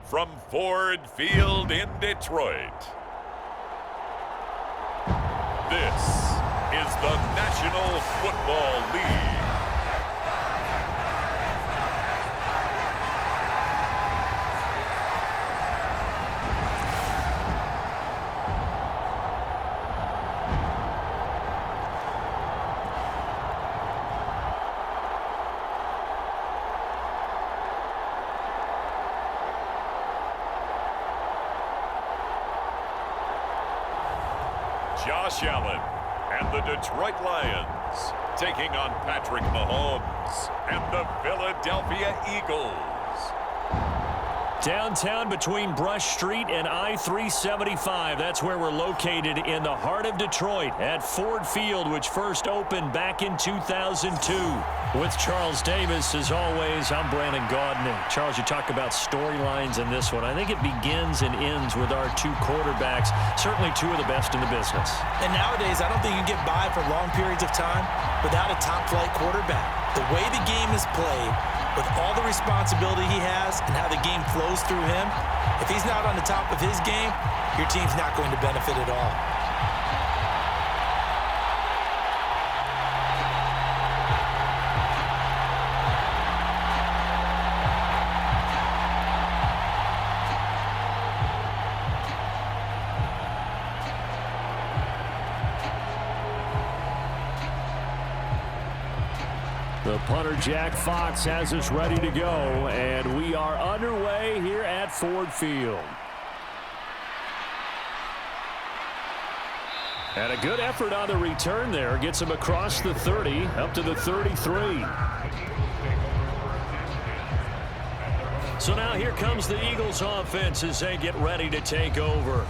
from Ford Field in Detroit. This is the National Football League. Josh Allen and the Detroit Lions taking on Patrick Mahomes and the Philadelphia Eagles. Downtown between Brush Street and I-375. That's where we're located in the heart of Detroit at Ford Field, which first opened back in 2002. With Charles Davis, as always, I'm Brandon Gaudin. Charles, you talk about storylines in this one. I think it begins and ends with our two quarterbacks, certainly two of the best in the business. And nowadays, I don't think you can get by for long periods of time without a top-flight quarterback. The way the game is played, with all the responsibility he has and how the game flows through him, if he's not on the top of his game, your team's not going to benefit at all. The punter, Jack Fox, has us ready to go, and we are underway here at Ford Field. And a good effort on the return there. Gets him across the 30, up to the 33. So now here comes the Eagles offense as they get ready to take over.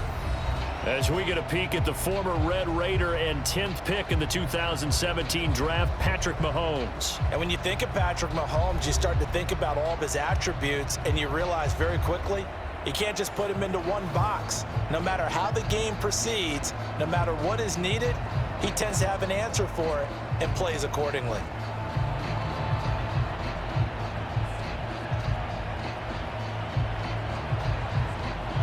As we get a peek at the former Red Raider and 10th pick in the 2017 draft, Patrick Mahomes. And when you think of Patrick Mahomes, you start to think about all of his attributes, and you realize very quickly, you can't just put him into one box. No matter how the game proceeds, no matter what is needed, he tends to have an answer for it and plays accordingly.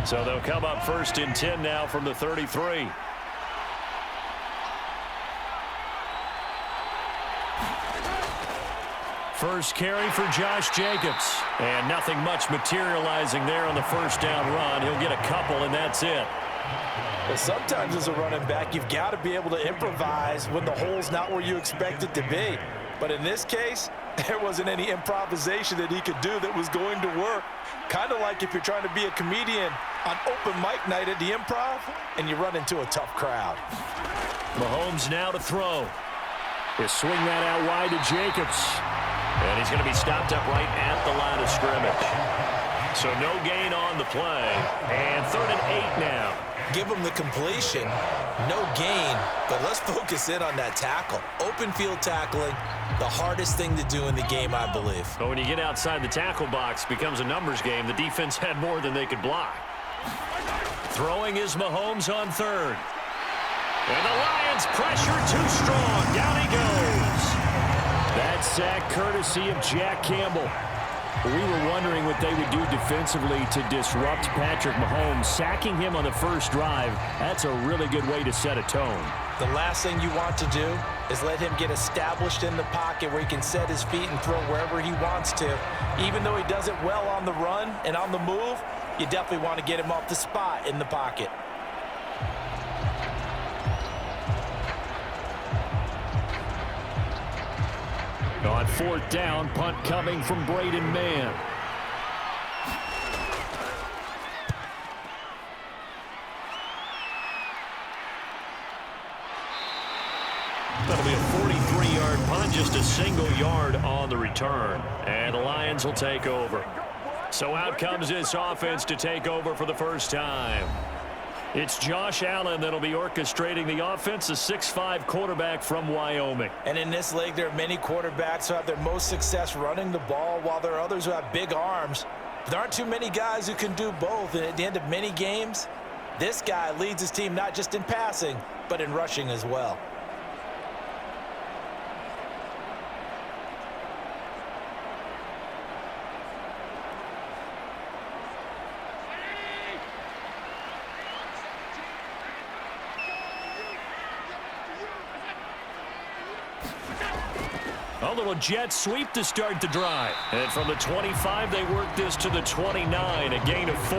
So they'll come up first and 10 now from the 33. First carry for Josh Jacobs. And nothing much materializing there on the first down run. He'll get a couple, and that's it. But sometimes as a running back, you've got to be able to improvise when the hole's not where you expect it to be. But in this case, there wasn't any improvisation that he could do that was going to work. Kind of like if you're trying to be a comedian on open mic night at the Improv and you run into a tough crowd. Mahomes now to throw. He'll swing that out wide to Jacobs. And he's going to be stopped up right at the line of scrimmage. So no gain on the play. And 3rd and 8 now. Give him the completion, no gain, but let's focus in on that tackle. Open field tackling, the hardest thing to do in the game, I believe. But when you get outside the tackle box, it becomes a numbers game. The defense had more than they could block. Throwing is Mahomes on 3rd. And the Lions pressure too strong. Down he goes. That sack courtesy of Jack Campbell. We were wondering what they would do defensively to disrupt Patrick Mahomes. Sacking him on the first drive, that's a really good way to set a tone. The last thing you want to do is let him get established in the pocket where he can set his feet and throw wherever he wants to. Even though he does it well on the run and on the move, you definitely want to get him off the spot in the pocket. On 4th down, punt coming from Braden Mann. That'll be a 43-yard punt, just a single yard on the return. And the Lions will take over. So out comes this offense to take over for the first time. It's Josh Allen that'll be orchestrating the offense, a 6'5" quarterback from Wyoming. And in this league, there are many quarterbacks who have their most success running the ball, while there are others who have big arms. But there aren't too many guys who can do both. And at the end of many games, this guy leads his team not just in passing, but in rushing as well. A little jet sweep to start the drive. And from the 25, they work this to the 29, a gain of 4.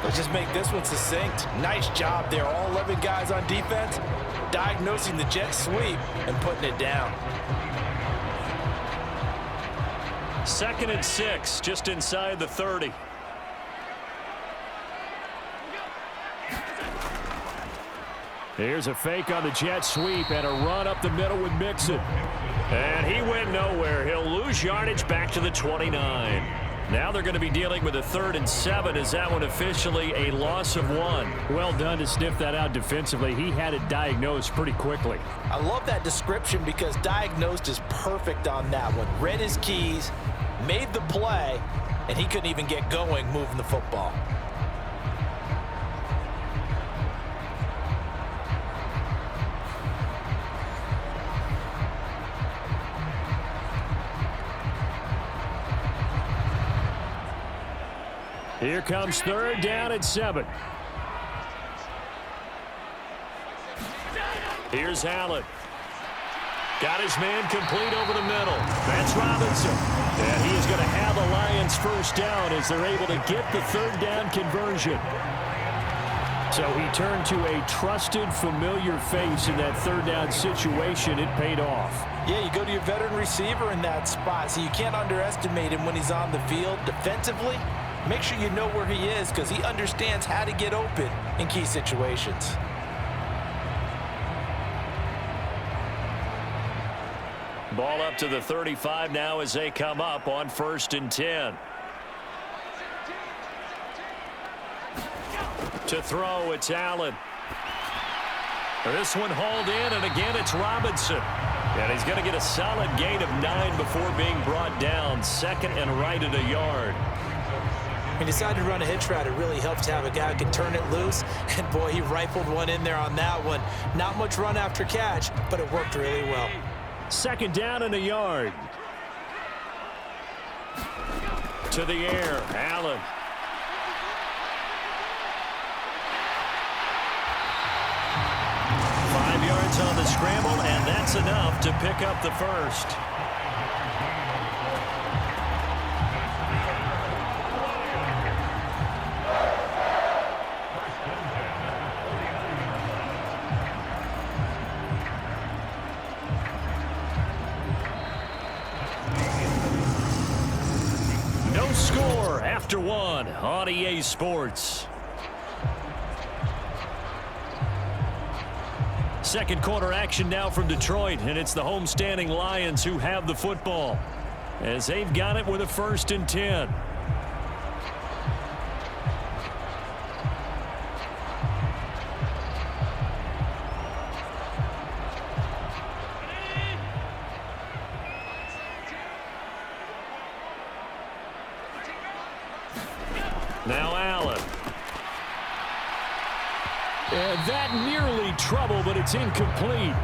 Let's just make this one succinct. Nice job there. All 11 guys on defense diagnosing the jet sweep and putting it down. 2nd and 6, just inside the 30. Here's a fake on the jet sweep and a run up the middle with Mixon. And he went nowhere. He'll lose yardage back to the 29. Now they're going to be dealing with a 3rd and 7. Is that one officially a loss of 1? Well done to sniff that out defensively. He had it diagnosed pretty quickly. I love that description because diagnosed is perfect on that one. Read his keys, made the play, and he couldn't even get going moving the football. Here comes 3rd down and 7. Here's Allen. Got his man complete over the middle. That's Robinson. And he is going to have the Lions first down as they're able to get the 3rd down conversion. So he turned to a trusted, familiar face in that 3rd down situation. It paid off. Yeah, you go to your veteran receiver in that spot, so you can't underestimate him when he's on the field. Defensively, make sure you know where he is because he understands how to get open in key situations. Ball up to the 35 now as they come up on 1st and 10. To throw, it's Allen. This one hauled in, and again it's Robinson. And he's going to get a solid gain of 9 before being brought down. 2nd and right at a yard. He decided to run a hitch route. It really helps to have a guy who can turn it loose. And, boy, he rifled one in there on that one. Not much run after catch, but it worked really well. 2nd down and a yard. To the air, Allen. Yards on the scramble, and that's enough to pick up the first. No score after 1 on EA Sports. 2nd quarter action now from Detroit, and it's the homestanding Lions who have the football as they've got it with a 1st and 10. Now Allen. And that nearly trouble, but it's incomplete.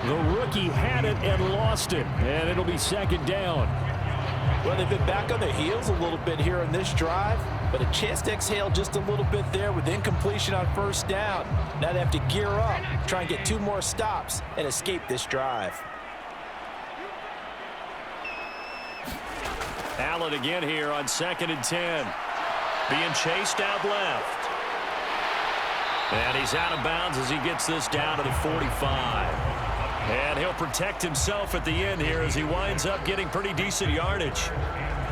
The rookie had it and lost it, and it'll be 2nd down. Well, they've been back on their heels a little bit here on this drive, but a chance to exhale just a little bit there with incompletion on 1st down. Now they have to gear up, try and get 2 more stops, and escape this drive. Allen again here on 2nd and 10. Being chased out left. And he's out of bounds as he gets this down to the 45. And he'll protect himself at the end here as he winds up getting pretty decent yardage.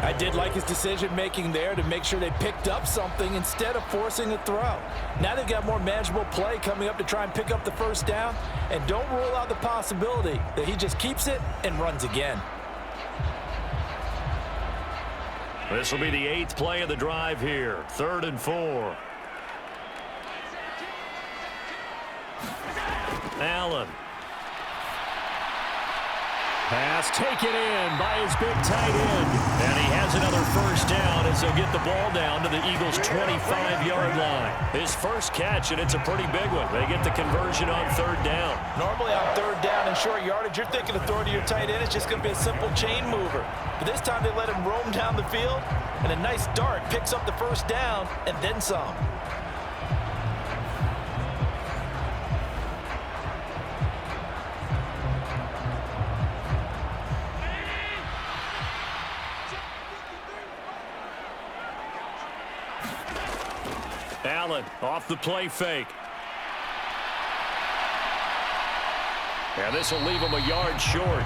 I did like his decision-making there to make sure they picked up something instead of forcing a throw. Now they've got more manageable play coming up to try and pick up the 1st down. And don't rule out the possibility that he just keeps it and runs again. This will be the 8th play of the drive here. 3rd and 4. Allen. Pass taken in by his big tight end. And he has another 1st down as they'll get the ball down to the Eagles' 25-yard line. His first catch, and it's a pretty big one. They get the conversion on 3rd down. Normally on 3rd down and short yardage, you're thinking of throwing to your tight end. It's just going to be a simple chain mover. But this time they let him roam down the field, and a nice dart picks up the 1st down and then some. Allen off the play fake. And this will leave him a yard short.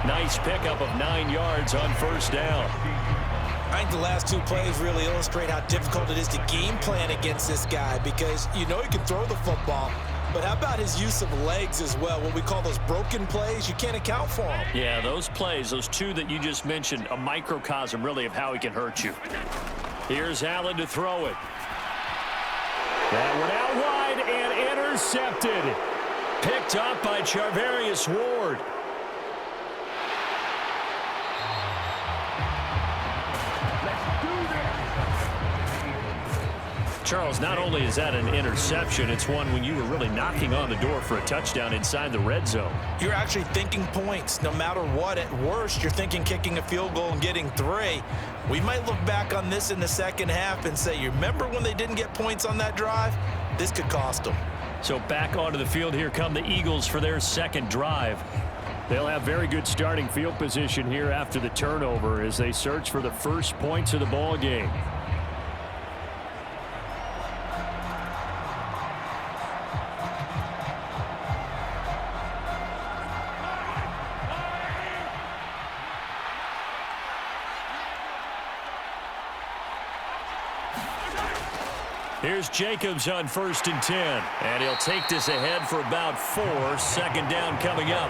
Nice pickup of 9 yards on first down. I think the last 2 plays really illustrate how difficult it is to game plan against this guy, because you know he can throw the football, but how about his use of legs as well? What we call those broken plays, you can't account for them. Yeah, those plays, those 2 that you just mentioned, a microcosm really of how he can hurt you. Here's Allen to throw it. That went out wide and intercepted. Picked up by Charvarius Ward. Charles, not only is that an interception, it's one when you were really knocking on the door for a touchdown inside the red zone. You're actually thinking points. No matter what, at worst, you're thinking kicking a field goal and getting 3. We might look back on this in the second half and say, you remember when they didn't get points on that drive? This could cost them. So back onto the field, here come the Eagles for their second drive. They'll have very good starting field position here after the turnover as they search for the first points of the ball game. Here's Jacobs on 1st and 10. And he'll take this ahead for about 4. Second down coming up.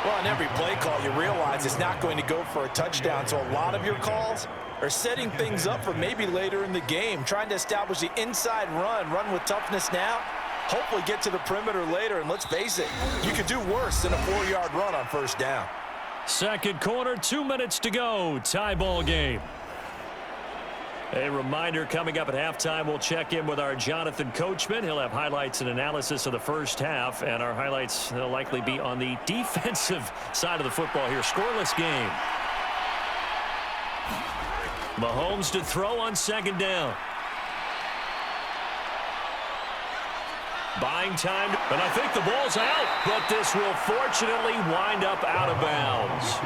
Well, on every play call, you realize it's not going to go for a touchdown. So a lot of your calls are setting things up for maybe later in the game, trying to establish the inside run with toughness now, hopefully get to the perimeter later. And let's face it, you could do worse than a 4-yard run on first down. Second quarter, 2 minutes to go. Tie ball game. A reminder, coming up at halftime, we'll check in with our Jonathan Coachman. He'll have highlights and analysis of the first half, and our highlights will likely be on the defensive side of the football here. Scoreless game. Mahomes to throw on second down. Buying time, and I think the ball's out, but this will fortunately wind up out of bounds.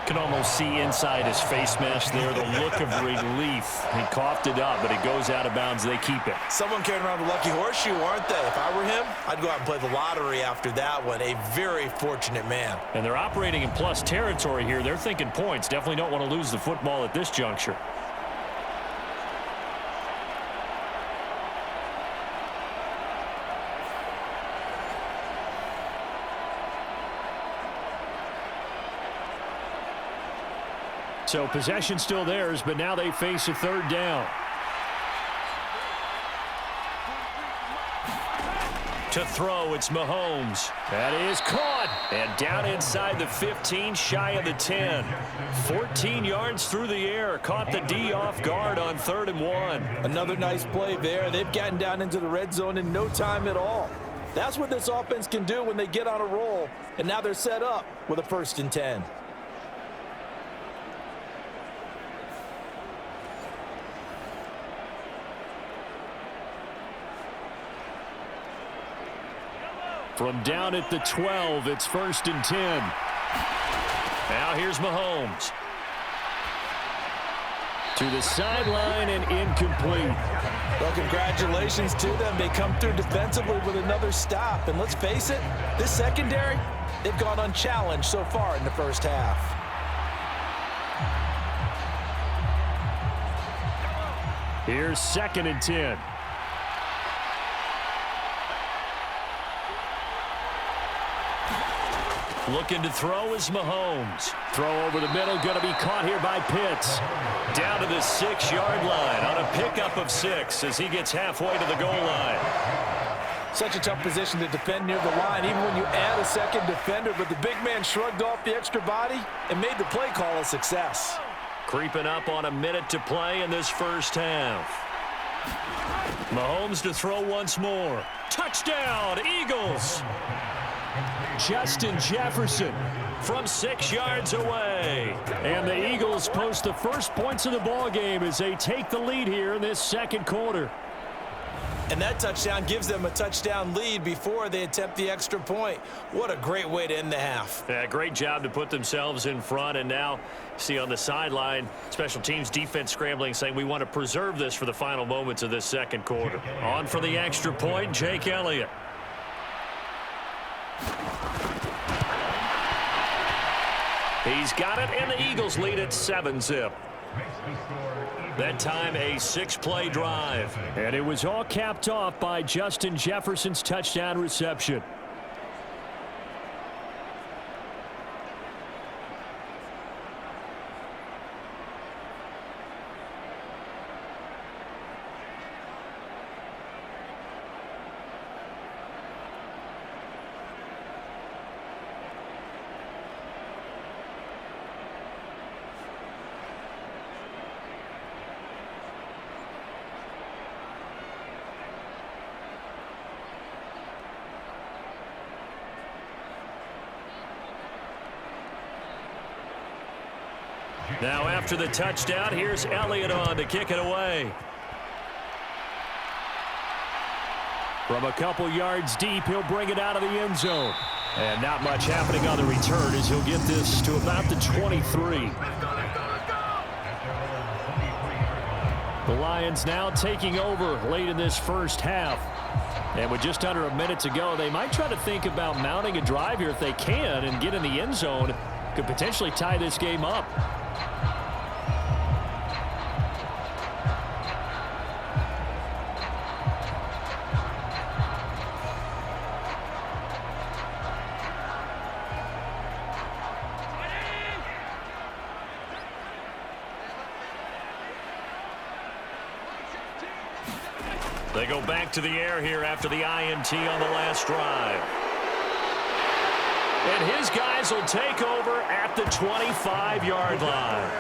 Can almost see inside his face mask there the look of relief. He coughed it up, but it goes out of bounds. They keep it. Someone carrying around the lucky horseshoe, aren't they? If I were him, I'd go out and play the lottery after that one. A very fortunate man. And they're operating in plus territory here. They're thinking points. Definitely don't want to lose the football at this juncture. So possession still theirs, but now they face a third down. To throw, it's Mahomes. That is caught. And down inside the 15, shy of the 10. 14 yards through the air. Caught the D off guard on 3rd and 1. Another nice play there. They've gotten down into the red zone in no time at all. That's what this offense can do when they get on a roll. And now they're set up with a 1st and 10. From down at the 12, it's 1st and 10. Now here's Mahomes. To the sideline and incomplete. Well, congratulations to them. They come through defensively with another stop. And let's face it, this secondary, they've gone unchallenged so far in the first half. Here's 2nd and 10. Looking to throw is Mahomes. Throw over the middle, going to be caught here by Pitts. Down to the 6-yard line on a pickup of 6 as he gets halfway to the goal line. Such a tough position to defend near the line, even when you add a second defender, but the big man shrugged off the extra body and made the play call a success. Creeping up on a minute to play in this first half. Mahomes to throw once more. Touchdown, Eagles! Justin Jefferson from 6 yards away. And the Eagles post the first points of the ball game as they take the lead here in this second quarter. And that touchdown gives them a touchdown lead before they attempt the extra point. What a great way to end the half. Yeah, great job to put themselves in front. And now, see on the sideline, special teams defense scrambling, saying we want to preserve this for the final moments of this second quarter. On for the extra point, Jake Elliott. He's got it, and the Eagles lead at 7-zip. That time, a 6-play drive. And it was all capped off by Justin Jefferson's touchdown reception. Now after the touchdown, here's Elliott on to kick it away. From a couple yards deep, he'll bring it out of the end zone. And not much happening on the return as he'll get this to about the 23. The Lions now taking over late in this first half. And with just under a minute to go, they might try to think about mounting a drive here if they can and get in the end zone. Could potentially tie this game up. They go back to the air here after the INT on the last drive. And his guys will take over at the 25-yard line.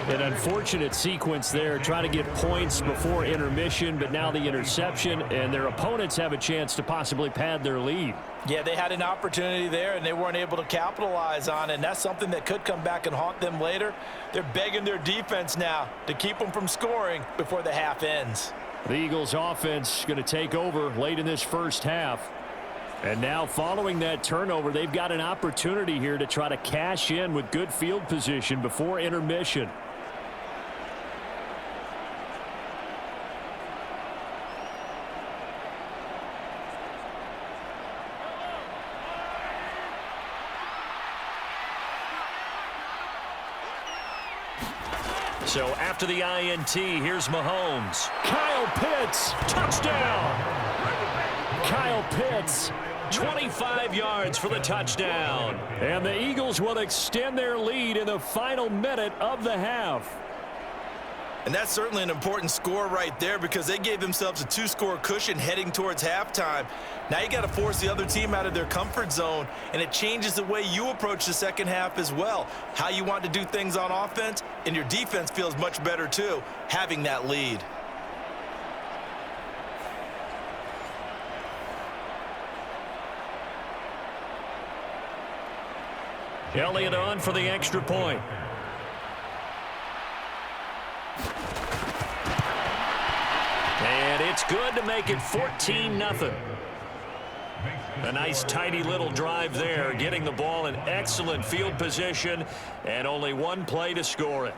An unfortunate sequence there, trying to get points before intermission, but now the interception, and their opponents have a chance to possibly pad their lead. Yeah, they had an opportunity there, and they weren't able to capitalize on it, and that's something that could come back and haunt them later. They're begging their defense now to keep them from scoring before the half ends. The Eagles offense going to take over late in this first half. And now following that turnover, they've got an opportunity here to try to cash in with good field position before intermission. So after the INT, here's Mahomes. Kyle Pitts, touchdown! Kyle Pitts, 25 yards for the touchdown. and the Eagles will extend their lead in the final minute of the half. And that's certainly an important score right there because they gave themselves a 2-score cushion heading towards halftime. Now you got to force the other team out of their comfort zone, and it changes the way you approach the second half as well. How you want to do things on offense, and your defense feels much better too, having that lead. Elliott on for the extra point. And it's good to make it 14-0. A nice tidy little drive there, getting the ball in excellent field position and only one play to score it.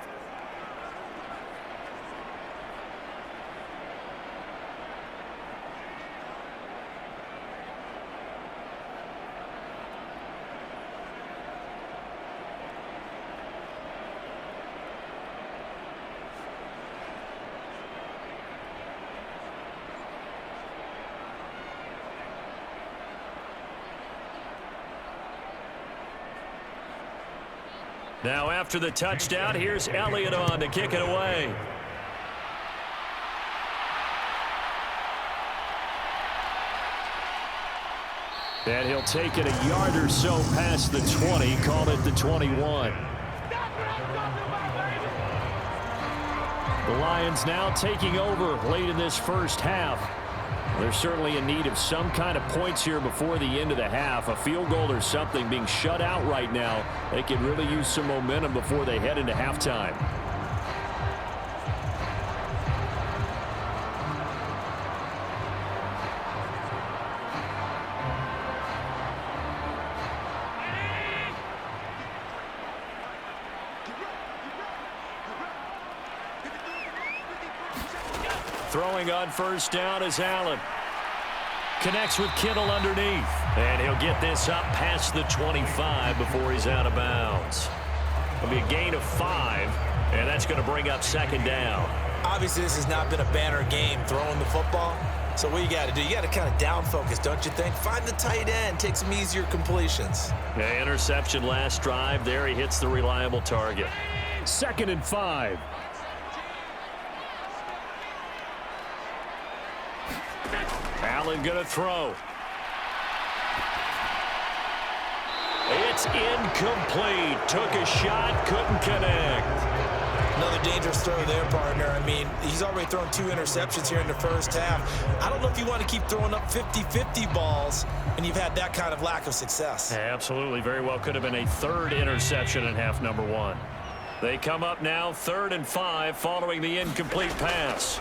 Now after the touchdown, here's Elliott on to kick it away. And he'll take it a yard or so past the 20, call it the 21. The Lions now taking over late in this first half. They're certainly in need of some kind of points here before the end of the half. A field goal or something, being shut out right now. They could really use some momentum before they head into halftime. Throwing on first down is Allen. Connects with Kittle underneath. And he'll get this up past the 25 before he's out of bounds. It'll be a gain of 5, and that's going to bring up second down. Obviously, this has not been a banner game throwing the football. So what you got to do, you got to kind of down focus, don't you think? Find the tight end, take some easier completions. Yeah, interception last drive. There he hits the reliable target. 2nd and 5. Allen going to throw. It's incomplete. Took a shot, couldn't connect. Another dangerous throw there, partner. I mean, he's already thrown 2 interceptions here in the first half. I don't know if you want to keep throwing up 50-50 balls, and you've had that kind of lack of success. Absolutely. Very well could have been a 3rd interception in half number 1. They come up now 3rd and 5 following the incomplete pass.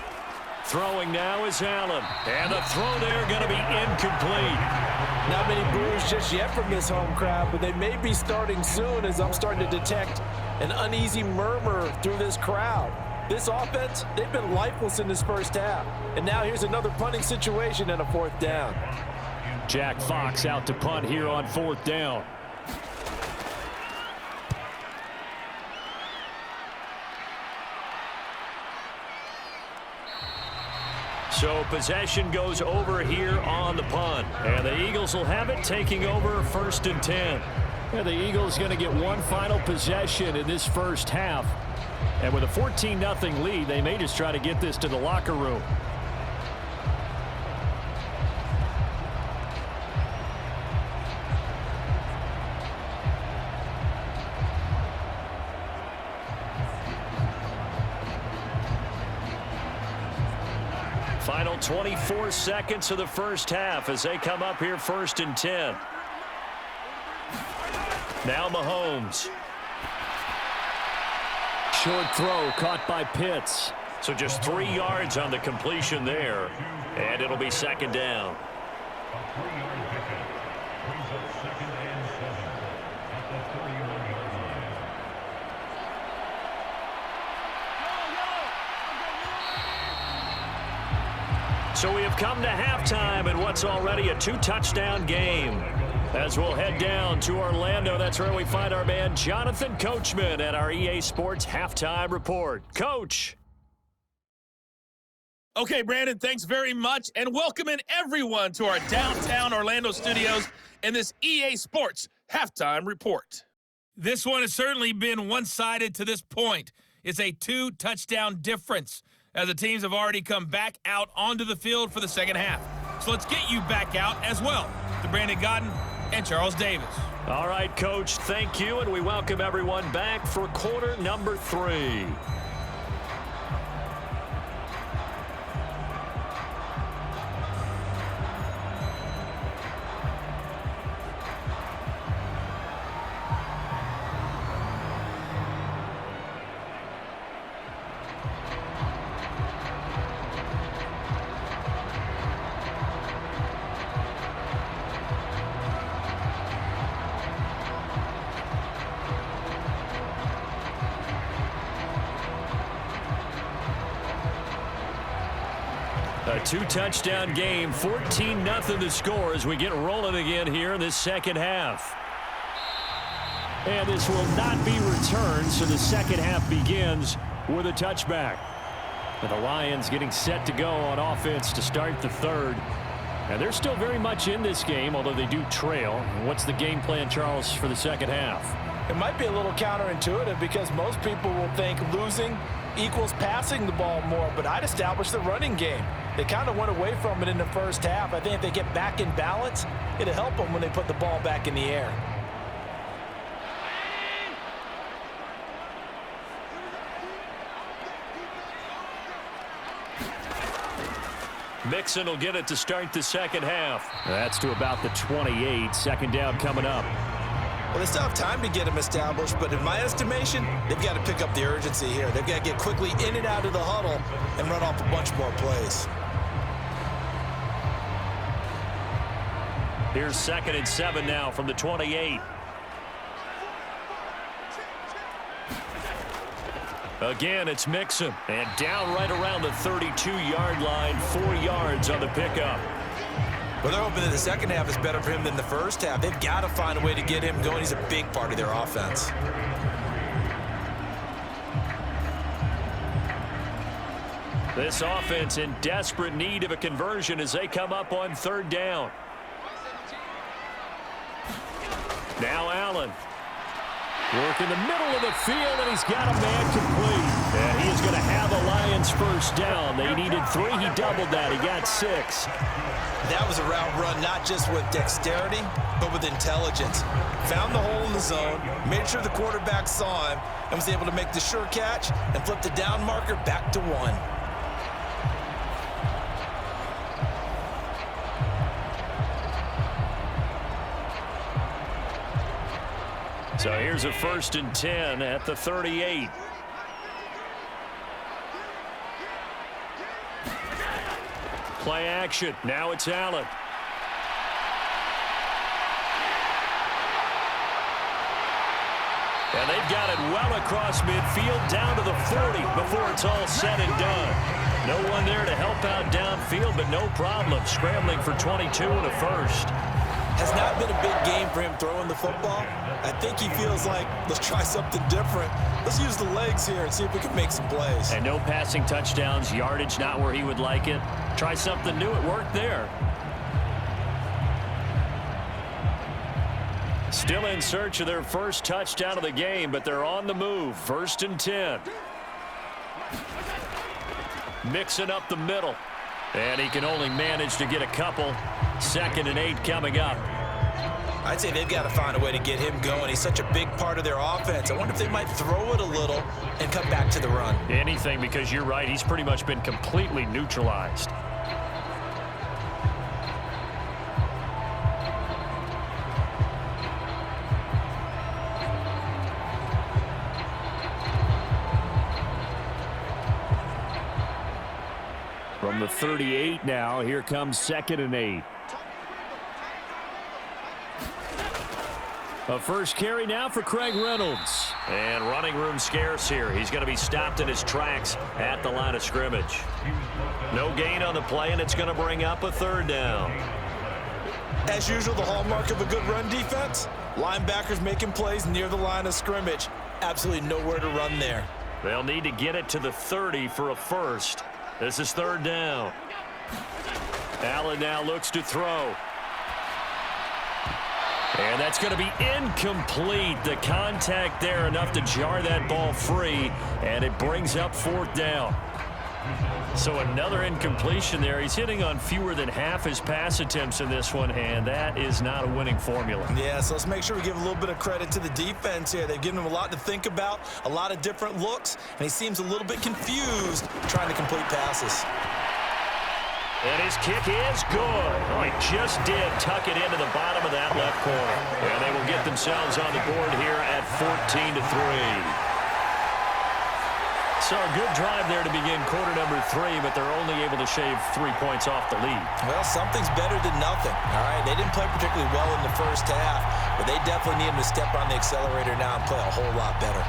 Throwing now is Allen. And the throw there going to be incomplete. Not many boos just yet from this home crowd, but they may be starting soon as I'm starting to detect an uneasy murmur through this crowd. This offense, they've been lifeless in this first half. And now here's another punting situation and a 4th down. Jack Fox out to punt here on 4th down. So possession goes over here on the punt. And the Eagles will have it, taking over 1st and 10. And the Eagles going to get one final possession in this first half. And with a 14-0 lead, they may just try to get this to the locker room. Final 24 seconds of the first half as they come up here 1st and 10. Now Mahomes. Short throw caught by Pitts. So just 3 yards on the completion there. And it'll be 2nd down. So we have come to halftime in what's already a 2-touchdown game. As we'll head down to Orlando, that's where we find our man Jonathan Coachman at our EA Sports Halftime Report. Coach. Okay, Brandon, thanks very much, and welcome in everyone to our downtown Orlando studios in this EA Sports Halftime Report. This one has certainly been one-sided to this point. It's a 2-touchdown difference, as the teams have already come back out onto the field for the second half. So let's get you back out as well to Brandon Godden and Charles Davis. All right, Coach, thank you, and we welcome everyone back for quarter number 3. A 2-touchdown game, 14-0 the score as we get rolling again here in this second half. And this will not be returned, so the second half begins with a touchback. And the Lions getting set to go on offense to start the third. And they're still very much in this game, although they do trail. What's the game plan, Charles, for the second half? It might be a little counterintuitive because most people will think losing equals passing the ball more, but I'd establish the running game. They kind of went away from it in the first half. I think if they get back in balance, it'll help them when they put the ball back in the air. Mixon will get it to start the second half. That's to about the 28. Second down coming up. Well, they still have time to get them established, but in my estimation, they've got to pick up the urgency here. They've got to get quickly in and out of the huddle and run off a bunch more plays. Here's 2nd and 7 now from the 28. Again, it's Mixon. And down right around the 32-yard line, 4 yards on the pickup. Well, they're hoping that the second half is better for him than the first half. They've got to find a way to get him going. He's a big part of their offense. This offense in desperate need of a conversion as they come up on third down. Now Allen. Work in the middle of the field, and he's got a man complete. And he is going to have a Lions first down. They needed 3. He doubled that. He got 6. That was a route run not just with dexterity, but with intelligence. Found the hole in the zone, made sure the quarterback saw him, and was able to make the sure catch and flip the down marker back to 1. So here's a 1st and 10 at the 38. Play action. Now it's Allen. And they've got it well across midfield down to the 40 before it's all said and done. No one there to help out downfield, but no problem. Scrambling for 22 and a first. Has not been a big game for him throwing the football. I think he feels like, let's try something different. Let's use the legs here and see if we can make some plays. And no passing touchdowns, yardage not where he would like it. Try something new. It worked there. Still in search of their first touchdown of the game, but they're on the move. 1st and 10. Mixing up the middle. And he can only manage to get a couple. 2nd and 8 coming up. I'd say they've got to find a way to get him going. He's such a big part of their offense. I wonder if they might throw it a little and come back to the run. Anything, because you're right. He's pretty much been completely neutralized. From the 38 now, here comes 2nd and 8. A first carry now for Craig Reynolds. And running room scarce here. He's going to be stopped in his tracks at the line of scrimmage. No gain on the play, and it's going to bring up a 3rd down. As usual, the hallmark of a good run defense, linebackers making plays near the line of scrimmage. Absolutely nowhere to run there. They'll need to get it to the 30 for a first. This is 3rd down. Allen now looks to throw. And that's going to be incomplete. The contact there enough to jar that ball free, and it brings up 4th down. So another incompletion there. He's hitting on fewer than half his pass attempts in this one, and that is not a winning formula. Yeah, so let's make sure we give a little bit of credit to the defense here. They've given him a lot to think about, a lot of different looks, and he seems a little bit confused trying to complete passes. And his kick is good. Oh, he just did tuck it into the bottom of that left corner. And they will get themselves on the board here at 14-3. So a good drive there to begin quarter number 3, but they're only able to shave 3 points off the lead. Well, something's better than nothing, all right? They didn't play particularly well in the first half, but they definitely need him to step on the accelerator now and play a whole lot better.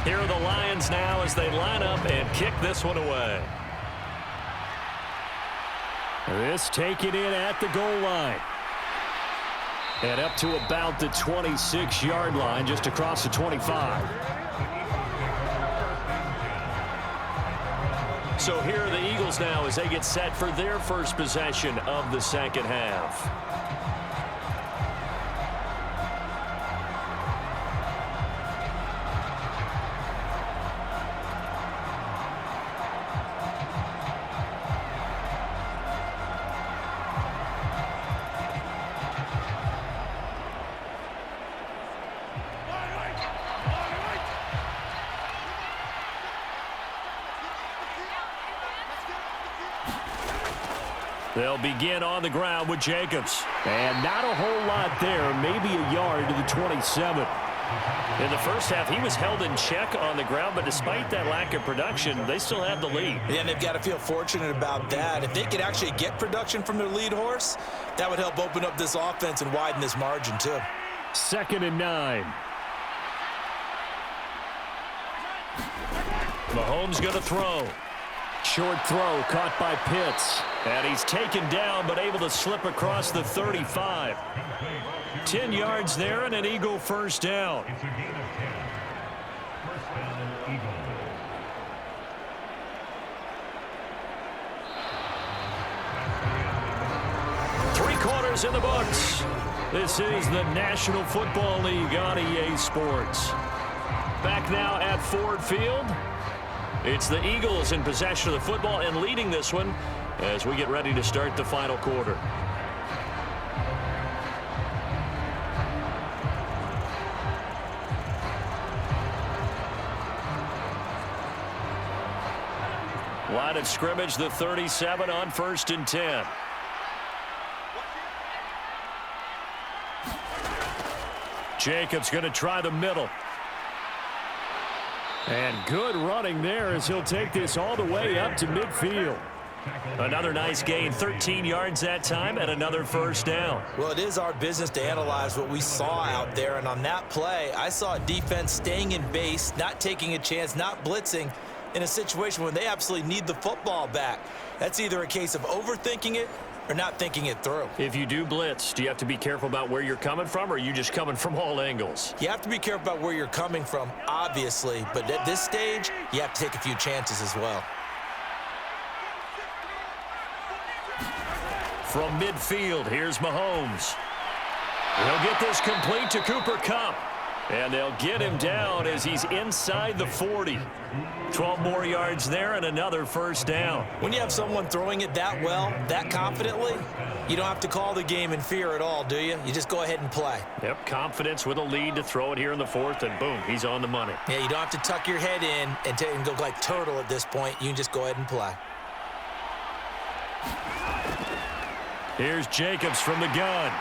Here are the Lions now as they line up and kick this one away. This taken in at the goal line. And up to about the 26-yard line, just across the 25. So here are the Eagles now as they get set for their first possession of the second half. They'll begin on the ground with Jacobs. And not a whole lot there, maybe a yard to the 27. In the first half, he was held in check on the ground, but despite that lack of production, they still have the lead. Yeah, and they've got to feel fortunate about that. If they could actually get production from their lead horse, that would help open up this offense and widen this margin too. 2nd and 9. Mahomes going to throw. Short throw caught by Pitts. And he's taken down but able to slip across the 35. 10 yards there and an Eagle first down. Three quarters in the books. This is the National Football League on EA Sports. Back now at Ford Field. It's the Eagles in possession of the football and leading this one as we get ready to start the final quarter. Line of scrimmage, the 37 on 1st and 10. Jacobs going to try the middle. And good running there as he'll take this all the way up to midfield. Another nice gain, 13 yards that time, and another first down. Well, it is our business to analyze what we saw out there, and on that play, I saw a defense staying in base, not taking a chance, not blitzing, in a situation when they absolutely need the football back. That's either a case of overthinking it or not thinking it through. If you do blitz, do you have to be careful about where you're coming from, or are you just coming from all angles? You have to be careful about where you're coming from, obviously, but at this stage, you have to take a few chances as well. From midfield, here's Mahomes. He'll get this complete to Cooper Kupp. And they'll get him down as he's inside the 40. 12 more yards there and another first down. When you have someone throwing it that well, that confidently, you don't have to call the game in fear at all, do you? You just go ahead and play. Yep, confidence with a lead to throw it here in the 4th, and boom, he's on the money. Yeah, you don't have to tuck your head in and go like turtle at this point. You can just go ahead and play. Here's Jacobs from the gun.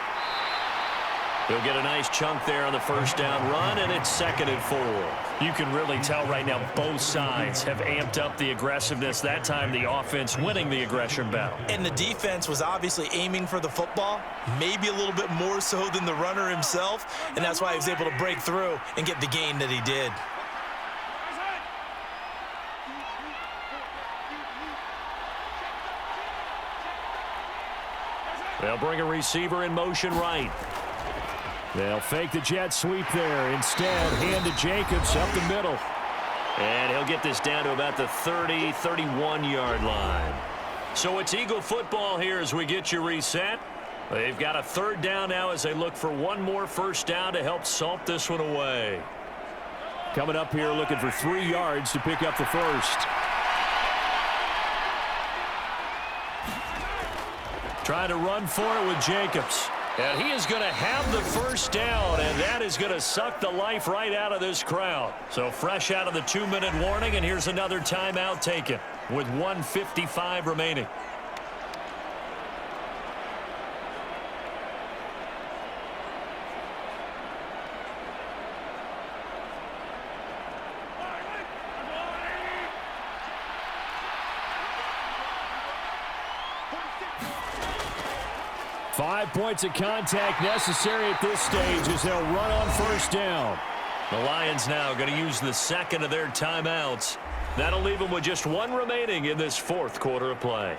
He'll get a nice chunk there on the first down run, and it's 2nd and 4. You can really tell right now both sides have amped up the aggressiveness. That time the offense winning the aggression battle. And the defense was obviously aiming for the football, maybe a little bit more so than the runner himself, and that's why he was able to break through and get the gain that he did. They'll bring a receiver in motion right. They'll fake the jet sweep there. Instead, hand to Jacobs up the middle. And he'll get this down to about the 30, 31-yard line. So it's Eagle football here as we get you reset. They've got a 3rd down now as they look for one more first down to help salt this one away. Coming up here looking for 3 yards to pick up the first. Trying to run for it with Jacobs. And he is going to have the first down, and that is going to suck the life right out of this crowd. So fresh out of the 2-minute warning, and here's another timeout taken with 1:55 remaining. Five points of contact necessary at this stage as they'll run on first down. The Lions now going to use the 2nd of their timeouts. That'll leave them with just 1 remaining in this 4th quarter of play.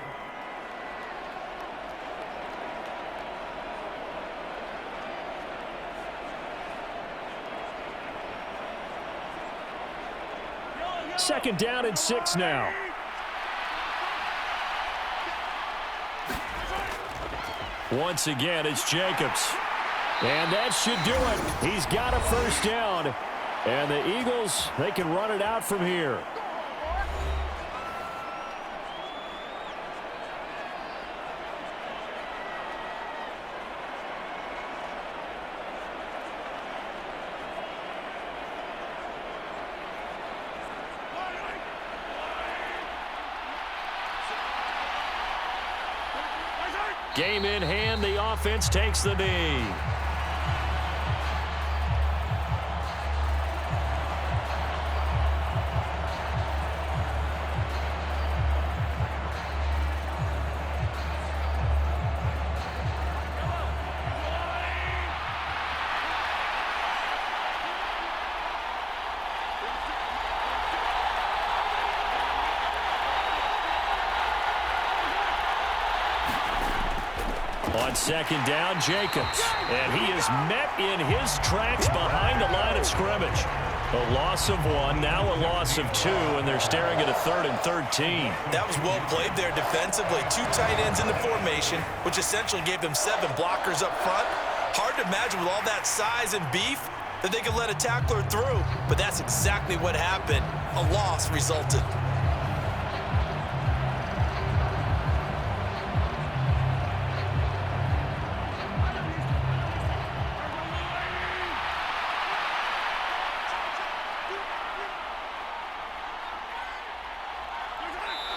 Second down and 6 now. Once again, it's Jacobs. And that should do it. He's got a first down. And the Eagles, they can run it out from here. Game in hand, the offense takes the knee. second down, Jacobs. And he is met in his tracks behind the line of scrimmage. A loss of 1, now a loss of 2, and they're staring at a 3rd and 13. That was well played there defensively. 2 tight ends in the formation, which essentially gave them 7 blockers up front. Hard to imagine with all that size and beef that they could let a tackler through, but that's exactly what happened. A loss resulted.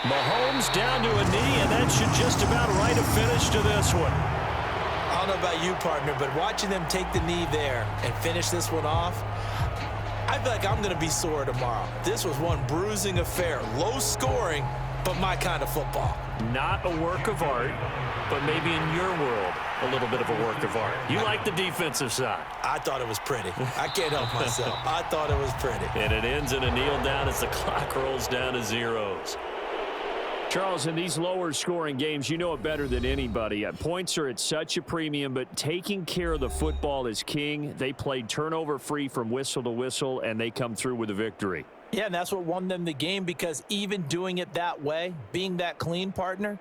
Mahomes down to a knee, and that should just about write a finish to this one. I don't know about you, partner, but watching them take the knee there and finish this one off, I feel like I'm going to be sore tomorrow. This was one bruising affair. Low scoring, but my kind of football. Not a work of art, but maybe in your world, a little bit of a work of art. You like the defensive side. I thought it was pretty. I can't help myself. I thought it was pretty. And it ends in a kneel down as the clock rolls down to zeros. Charles, in these lower-scoring games, you know it better than anybody. Points are at such a premium, but taking care of the football is king. They played turnover-free from whistle to whistle, and they come through with a victory. Yeah, and that's what won them the game, because even doing it that way, being that clean, partner,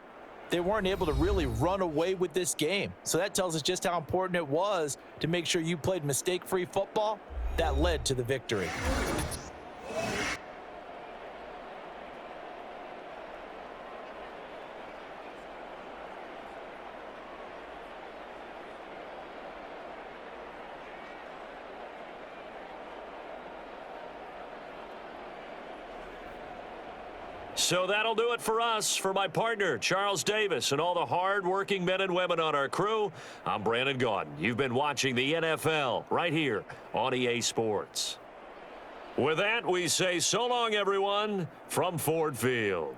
they weren't able to really run away with this game. So that tells us just how important it was to make sure you played mistake-free football. That led to the victory. So that'll do it for us. For my partner, Charles Davis, and all the hard-working men and women on our crew, I'm Brandon Gaudin. You've been watching the NFL right here on EA Sports. With that, we say so long, everyone, from Ford Field.